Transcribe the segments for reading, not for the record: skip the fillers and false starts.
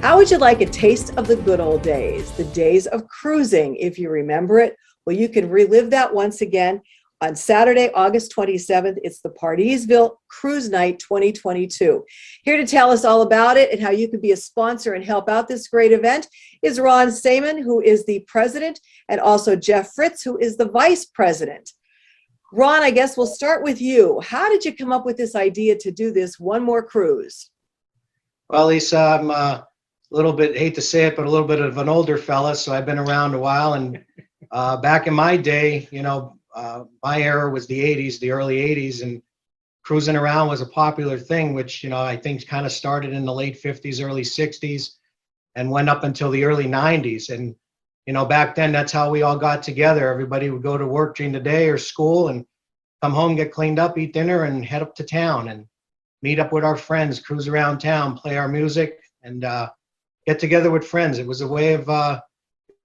How would you like a taste of the good old days, the days of cruising, if you remember it? Well, you can relive that once again on Saturday, August 27th. It's the Partysville Cruise Night 2022. Here to tell us all about it and how you can be a sponsor and help out this great event is Ron Saman, who is the president, and also Jeff Fritz, who is the vice president. Ron, I guess we'll start with you. How did you come up with this idea to do this one more cruise? Well, Lisa, I'm a little bit, hate to say it, but a little bit of an older fella, so I've been around a while. And back in my day, my era was the 80s, the early 80s, and cruising around was a popular thing, which, I think kind of started in the late 50s, early 60s, and went up until the early 90s. And, back then, that's how we all got together. Everybody would go to work during the day or school and come home, get cleaned up, eat dinner, and head up to town and meet up with our friends, cruise around town, play our music, and get together with friends. It was a way of,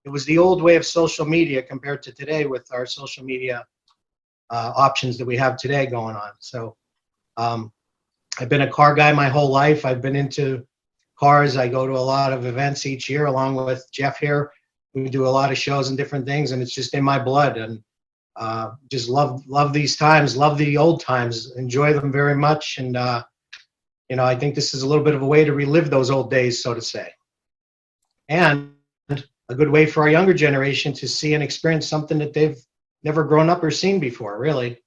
it was the old way of social media compared to today with our social media options that we have today going on. So I've been a car guy my whole life. I've been into cars. I go to a lot of events each year along with Jeff here. We do a lot of shows and different things, and it's just in my blood. And just love these times, love the old times, enjoy them very much. And, I think this is a little bit of a way to relive those old days, so to say. And a good way for our younger generation to see and experience something that they've never grown up or seen before, really.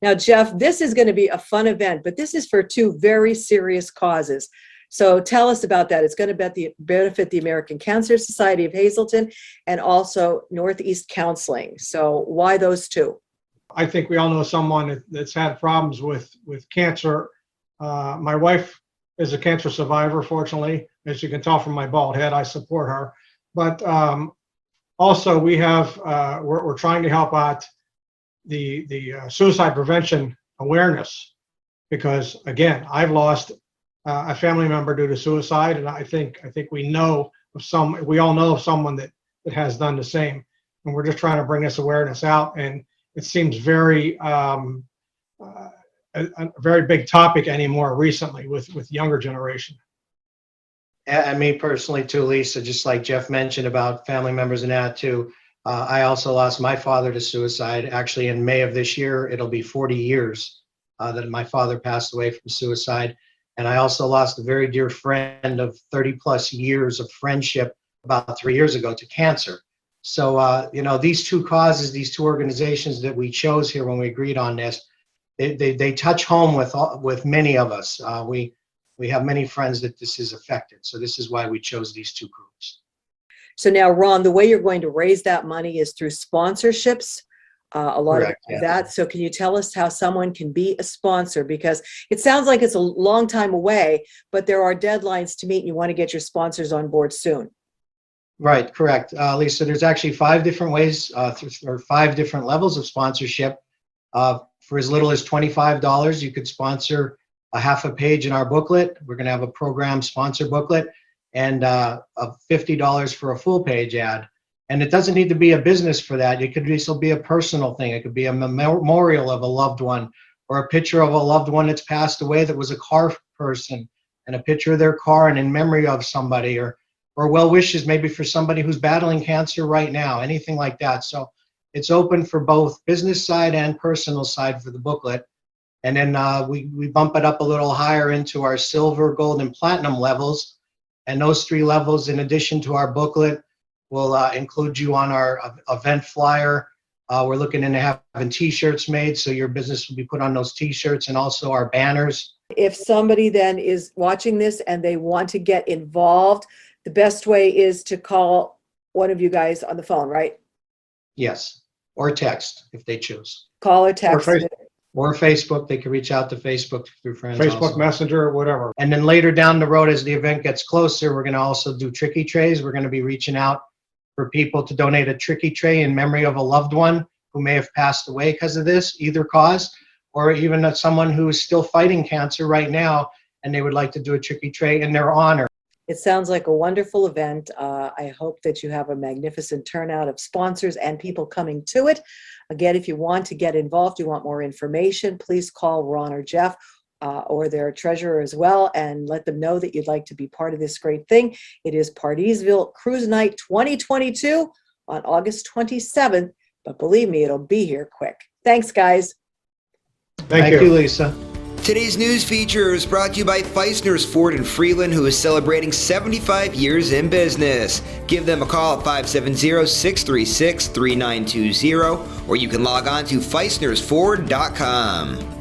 Now, Jeff, this is going to be a fun event, but this is for two very serious causes. So tell us about that. It's going to benefit the American Cancer Society of Hazleton and also Northeast Counseling. So why those two? I think we all know someone that's had problems with cancer. My wife is a cancer survivor, fortunately. As you can tell from my bald head, I support her. But also we have, we're trying to help out the suicide prevention awareness, because again, I've lost a family member due to suicide, and I think we know of we all know of someone that has done the same, and we're just trying to bring this awareness out. And it seems very a very big topic anymore recently with younger generation. And me personally too, Lisa, just like Jeff mentioned about family members and that too. I also lost my father to suicide. Actually, in May of this year, it'll be 40 years that my father passed away from suicide. And I also lost a very dear friend of 30 plus years of friendship about 3 years ago to cancer. So, these two causes, these two organizations that we chose here when we agreed on this, they touch home with many of us. We have many friends that this is affected. So this is why we chose these two groups. So now, Ron, the way you're going to raise that money is through sponsorships. A lot Correct, of that. So can you tell us how someone can be a sponsor? Because it sounds like it's a long time away, but there are deadlines to meet and you want to get your sponsors on board soon. Right, correct. Lisa, there's actually 5 different ways or 5 different levels of sponsorship. For as little as $25, you could sponsor a half a page in our booklet. We're going to have a program sponsor booklet, and of $50 for a full page ad. And it doesn't need to be a business for that. It could also be a personal thing. It could be a memorial of a loved one, or a picture of a loved one that's passed away that was a car person, and a picture of their car and in memory of somebody, or well wishes maybe for somebody who's battling cancer right now, anything like that. So it's open for both business side and personal side for the booklet. And then we bump it up a little higher into our silver, gold, and platinum levels. And those 3 levels, in addition to our booklet, will include you on our event flyer. We're looking into having t-shirts made, so your business will be put on those t-shirts, and also our banners. If somebody then is watching this and they want to get involved, the best way is to call one of you guys on the phone, right? Yes, or text if they choose. Call or text. Or Facebook. They can reach out to Facebook through friends. Facebook also. Messenger or whatever. And then later down the road, as the event gets closer, we're going to also do tricky trays. We're going to be reaching out for people to donate a tricky tray in memory of a loved one who may have passed away because of this, either cause, or even someone who is still fighting cancer right now, and they would like to do a tricky tray in their honor. It sounds like a wonderful event. I hope that you have a magnificent turnout of sponsors and people coming to it. Again, if you want to get involved, you want more information, please call Ron or Jeff or their treasurer as well, and let them know that you'd like to be part of this great thing. It is Partysville Cruise Night 2022 on August 27th, but believe me, it'll be here quick. Thanks, guys. Thank you. Lisa. Today's news feature is brought to you by Feisner's Ford in Freeland, who is celebrating 75 years in business. Give them a call at 570-636-3920, or you can log on to feisnersford.com.